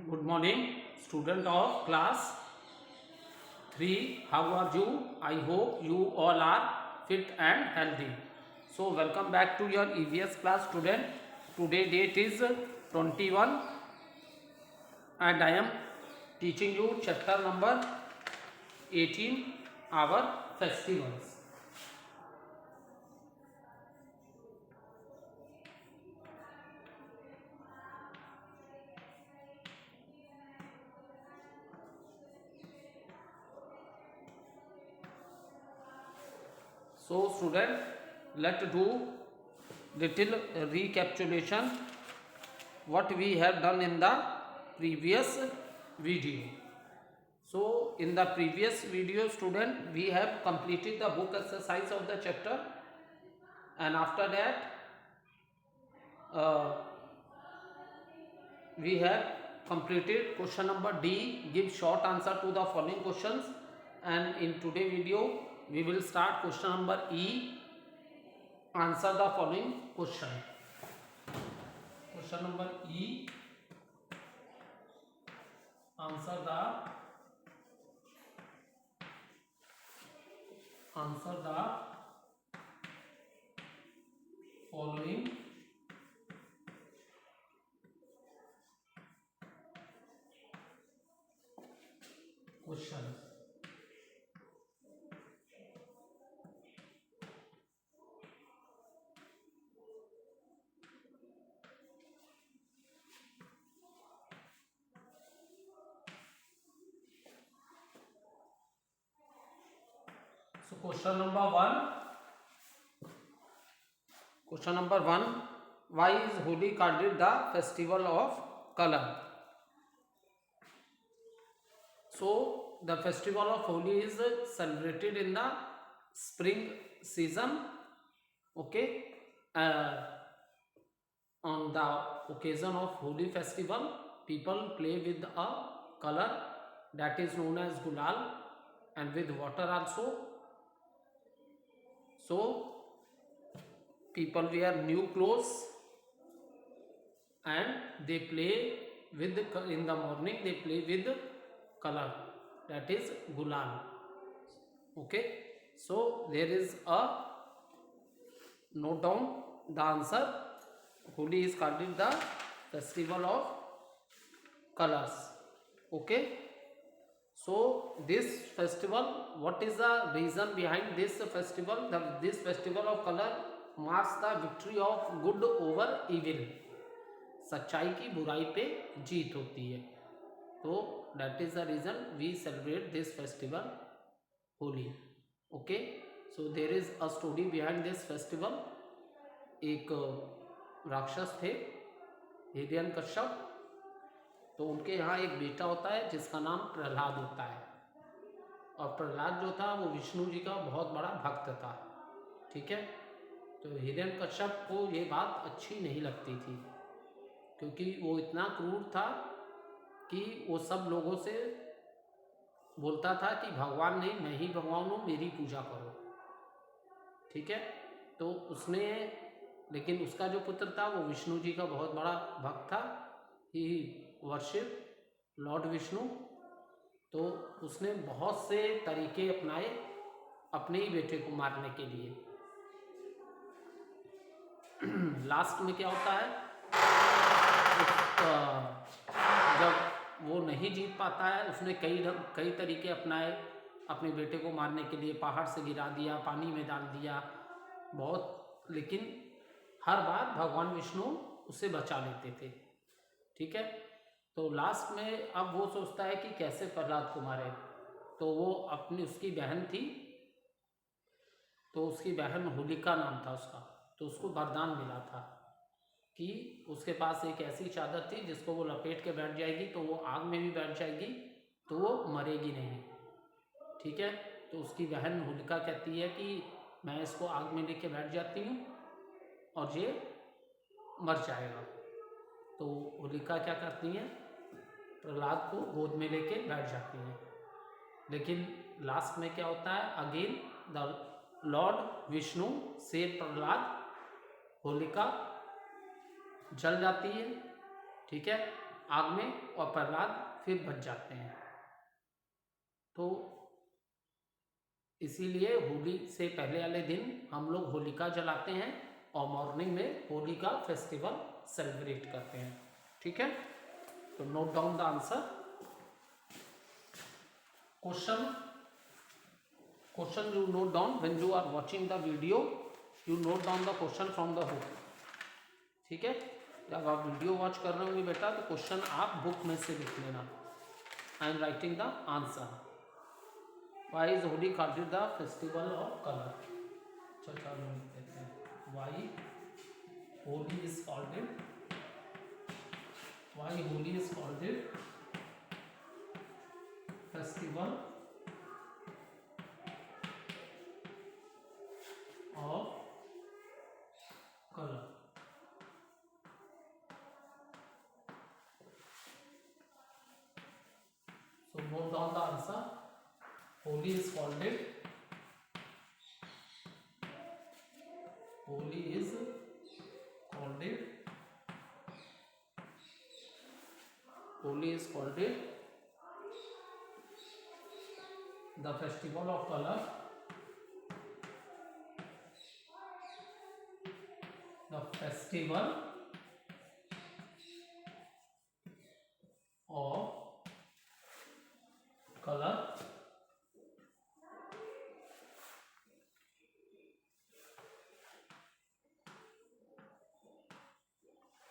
Good morning, student of class 3. How are you? I hope you all are fit and healthy. So, welcome back to your EVS class, student. Today date is 21 and I am teaching you chapter number 18, our festivals. So, student, let's do little recapitulation what we have done in the previous video. So in the previous video, student, we have completed the book exercise of the chapter, and after that we have completed question number D, give short answer to the following questions, and in today video we will start question number E, answer the following question. Question number E, answer the following questions. So question number 1, why is Holi called the festival of color? So the festival of Holi is celebrated in the spring season. Okay, on the occasion of Holi festival, people play with a color that is known as gulal and with water also. So people wear new clothes and they play with in the morning they play with color, that is gulal. Okay, so there is a note down the answer. Holi is called the festival of colors. Okay, so this festival, what is the reason behind this festival? This festival of color marks the victory of good over evil. सच्चाई की बुराई पे जीत होती है, तो that is the reason we celebrate this festival Holi. Okay, so there is a story behind this festival. एक राक्षस थे हिरण्यकश्यप, तो उनके यहाँ एक बेटा होता है जिसका नाम प्रहलाद होता है, और प्रहलाद जो था वो विष्णु जी का बहुत बड़ा भक्त था. ठीक है, तो हिरण्यकश्यप को ये बात अच्छी नहीं लगती थी, क्योंकि वो इतना क्रूर था कि वो सब लोगों से बोलता था कि भगवान नहीं, मैं ही भगवान हूँ, मेरी पूजा करो. ठीक है, तो उसने, लेकिन उसका जो पुत्र था वो विष्णु जी का बहुत बड़ा भक्त था. ही वर्शिप लॉर्ड विष्णु. तो उसने बहुत से तरीके अपनाए अपने ही बेटे को मारने के लिए. लास्ट में क्या होता है, जब वो नहीं जीत पाता है, उसने कई तरीके अपनाए अपने बेटे को मारने के लिए. पहाड़ से गिरा दिया, पानी में डाल दिया, बहुत, लेकिन हर बार भगवान विष्णु उसे बचा लेते थे. ठीक है, तो लास्ट में अब वो सोचता है कि कैसे प्रहलाद को मारे. तो वो अपनी, उसकी बहन थी, तो उसकी बहन होलिका नाम था उसका, तो उसको वरदान मिला था कि उसके पास एक ऐसी चादर थी जिसको वो लपेट के बैठ जाएगी तो वो आग में भी बैठ जाएगी तो वो मरेगी नहीं. ठीक है, तो उसकी बहन होलिका कहती है कि मैं इसको आग में लेके बैठ जाती हूँ और ये मर जाएगा. तो होलिका क्या करती हैं, प्रहलाद को गोद में लेके बैठ जाती हैं. लेकिन लास्ट में क्या होता है, अगेन द लॉर्ड विष्णु से प्रहलाद, होलिका जल जाती है. ठीक है, आग में और प्रहलाद फिर बच जाते हैं। तो इसीलिए होली से पहले वाले दिन हम लोग होलिका जलाते हैं और मॉर्निंग में होली का फेस्टिवल सेलिब्रेट करते हैं। ठीक है, तो note down the answer. Question you note down when you are watching the video, you note down the question from the book। ठीक है, जब आप वीडियो वॉच कर रहे होंगे बेटा तो क्वेश्चन आप बुक में से लिख लेना। I am writing the answer. Why is Holi called the festival of colour. चलो लिख देते हैं, why Holi is called festival of color। So note down the answer। Holi is called the festival of color, the festival of color।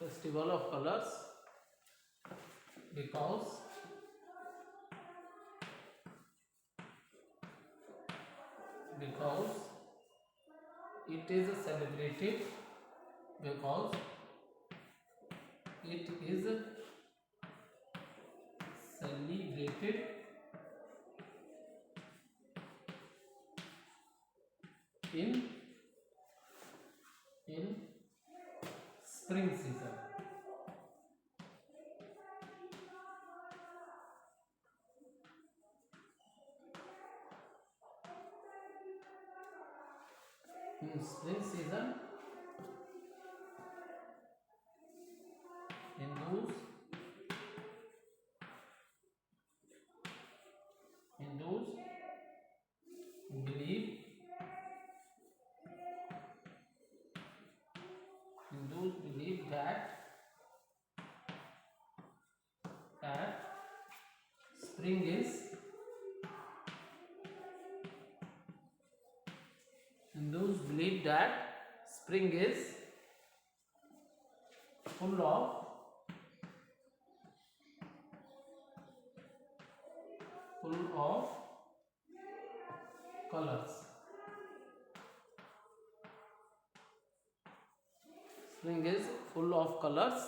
Festival of colors because it is celebrated in spring season। In spring season, Hindus believe that spring is full of colors। Spring is full of colors।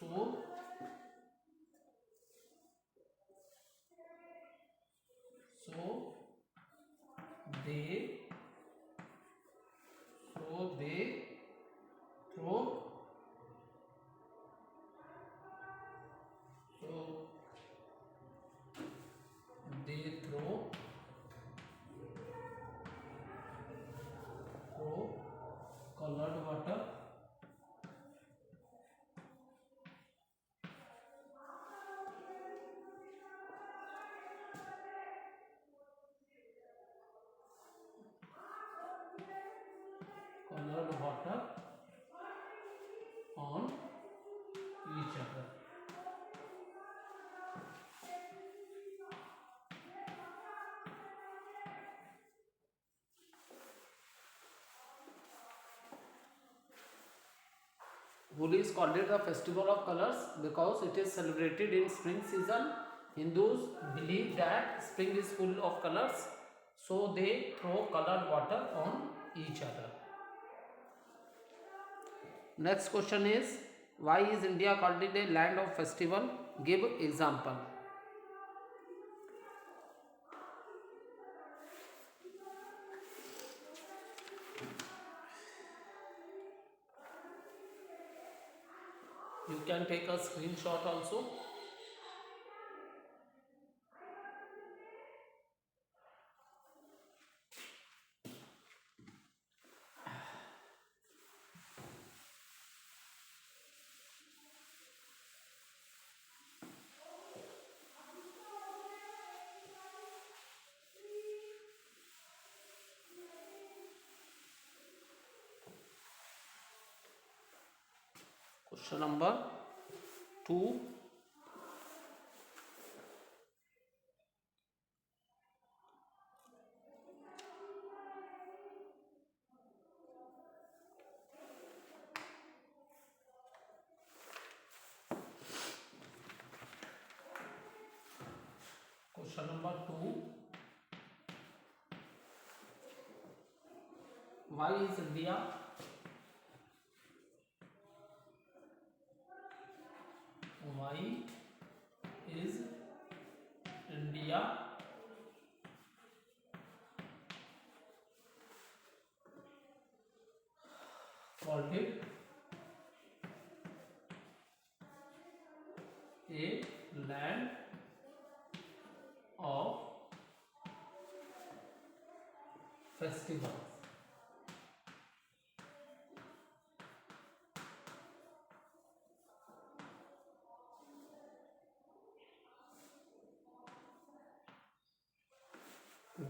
So they throw colored water on each other। Holi is called the festival of colors because it is celebrated in spring season। Hindus believe that spring is full of colors, so they throw colored water on each other। Next question is, why is India called a land of festival? Give example। You can take a screenshot also। Question number 2. Question number 2. Why is India called it a land of festivals?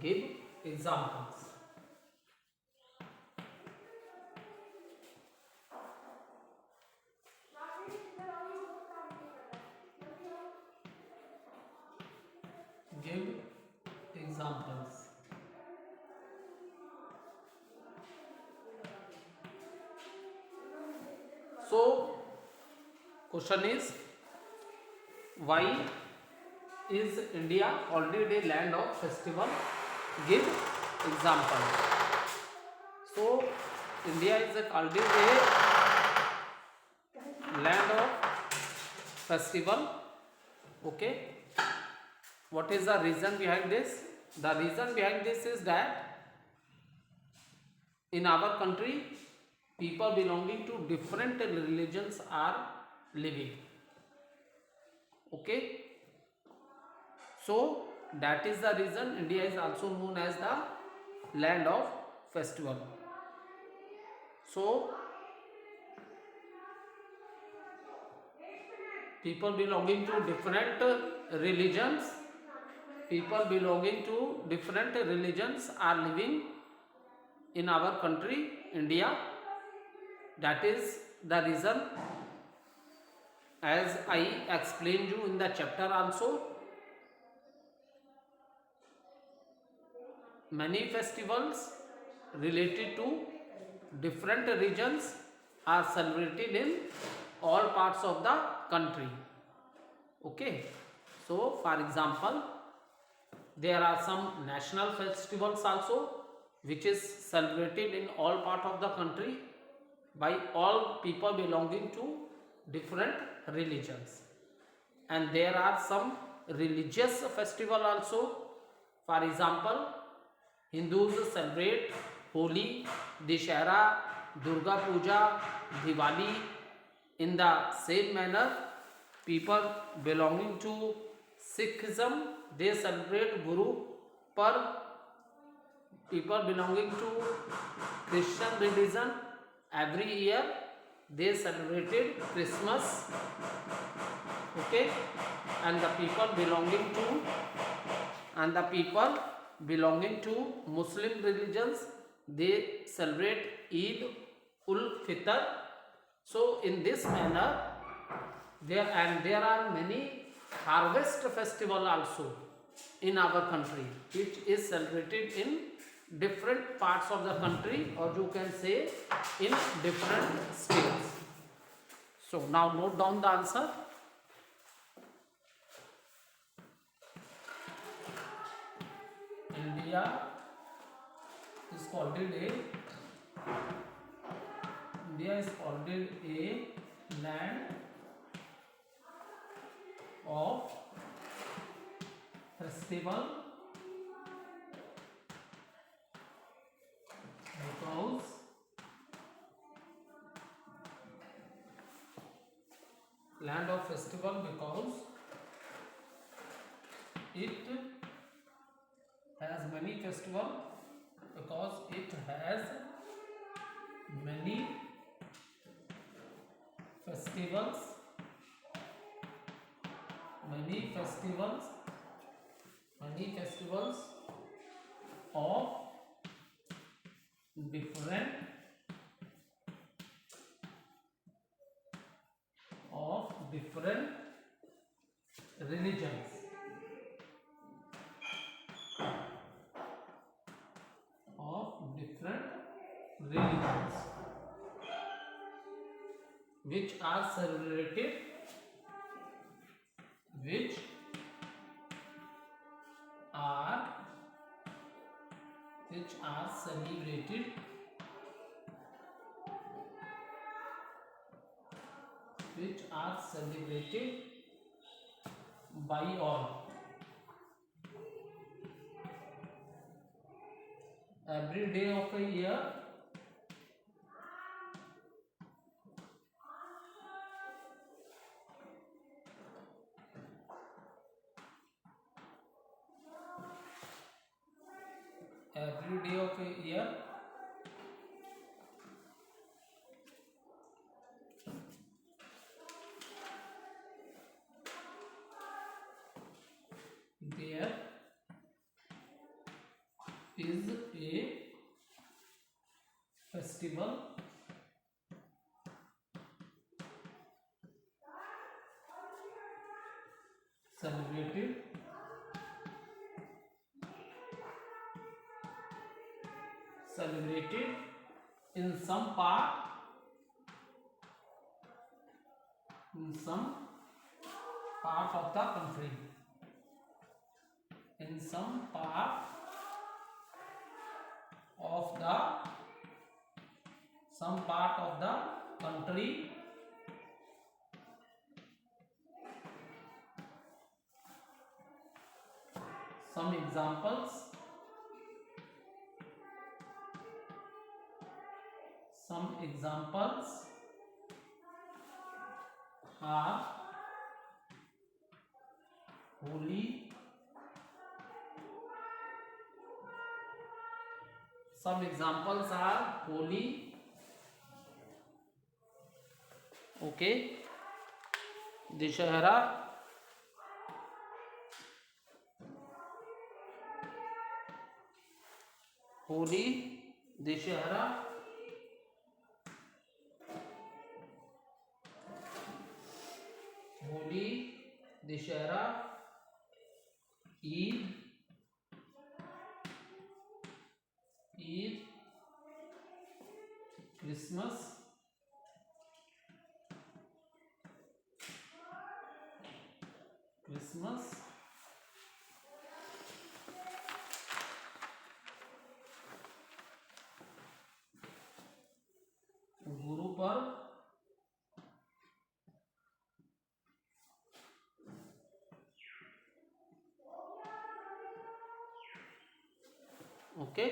Give examples. Give examples. So, question is, why is India already a land of festival? Give example. So, India is already a land of festival. Okay. What is the reason behind this? The reason behind this is that in our country, people belonging to different religions are living. Okay. So that is the reason India is also known as the land of festival. So people belonging to different religions are living in our country, India. That is the reason, as I explained you in the chapter also. Many festivals related to different regions are celebrated in all parts of the country. Okay. So, for example, there are some national festivals also which is celebrated in all part of the country by all people belonging to different religions. And there are some religious festival also. For example, Hindus celebrate Holi, Dashera, Durga Puja, Diwali. In the same manner, people belonging to Sikhism, they celebrate Guru Parv. People belonging to Christian religion, every year they celebrated Christmas. Okay. And the people belonging to Muslim religions, they celebrate Eid ul Fitr. So in this manner, there are many harvest festival also in our country, which is celebrated in different parts of the country, or you can say in different states. So now note down the answer. India is called a land of festival because it has many festivals, many festivals of different religions which are celebrated which are celebrated by all every day of a year. Every day of a year there is a festival celebrated in some part of the country. In some part of the country. Some examples are Holi. Some examples are Holi. Okay. Dashehra. Holi, Dashehra, Eid, Christmas, Guru Parv, okay,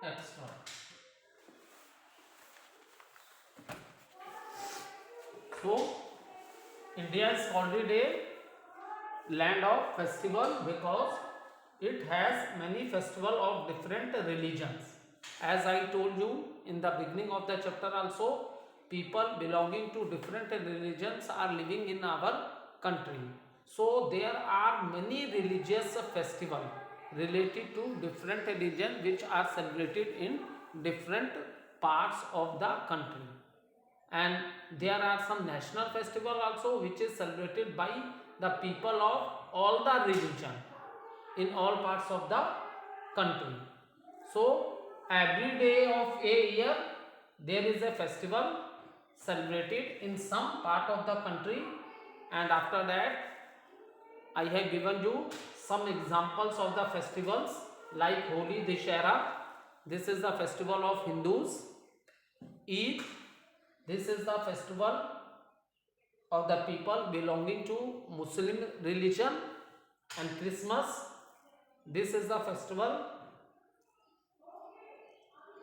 extra. So India is called a land of festival because it has many festival of different religions. As I told you in the beginning of the chapter also, people belonging to different religions are living in our country. So there are many religious festivals related to different religion which are celebrated in different parts of the country. And there are some national festival also which is celebrated by the people of all the religion in all parts of the country. So every day of a year there is a festival celebrated in some part of the country, and after that I have given you some examples of the festivals like Holi, Dashehra. This is the festival of Hindus. Eid, this is the festival of the people belonging to Muslim religion. And Christmas, this is the festival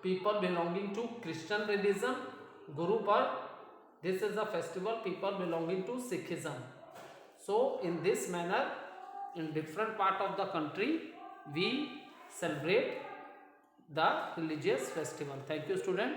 people belonging to Christian religion. Guru Parv, this is the festival people belonging to Sikhism. So in this manner, in different part of the country, we celebrate the religious festival. Thank you, student.